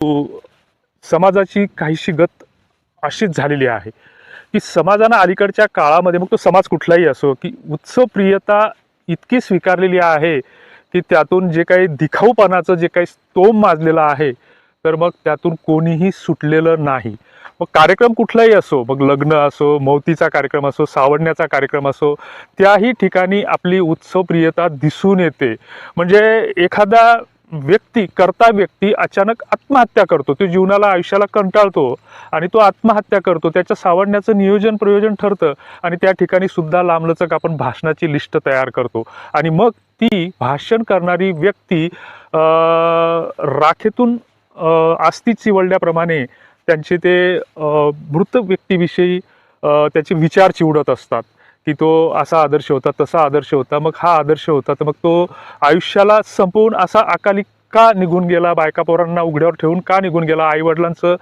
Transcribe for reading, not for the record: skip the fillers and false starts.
समाजाची काहीशी गत अशीच झालेली आहे की समाजानं अलीकडच्या काळामध्ये, मग तो समाज कुठलाही असो, की उत्सवप्रियता इतकी स्वीकारलेली आहे की त्यातून जे काही दिखाऊपणाचं जे काही स्तोम माजलेलं आहे, तर मग त्यातून कोणीही सुटलेलं नाही. मग कार्यक्रम कुठलाही असो, मग लग्न असो, मौतीचा कार्यक्रम असो, सावडण्याचा कार्यक्रम असो, त्याही ठिकाणी आपली उत्सवप्रियता दिसून येते. म्हणजे एखादा करता व्यक्ती अचानक आत्महत्या करतो, तो जीवनाला आयुष्याला कंटाळतो आणि तो आत्महत्या करतो. त्याच्या सावडण्याचं नियोजन प्रयोजन ठरतं आणि त्या ठिकाणी सुद्धा लांबलचक आपण भाषणाची लिस्ट तयार करतो आणि मग ती भाषण करणारी व्यक्ती राखेतून अस्थी चिवडल्याप्रमाणे त्यांचे ते मृत व्यक्तीविषयी त्याचे विचार चिवडत असतात की तो असा आदर्श होता, तसा आदर्श होता, मग हा आदर्श होता, तर मग तो आयुष्याला संपवून असा अकाली का निघून गेला, बायका पोरांना उघड्यावर ठेवून का निघून गेला, आई वडिलांचं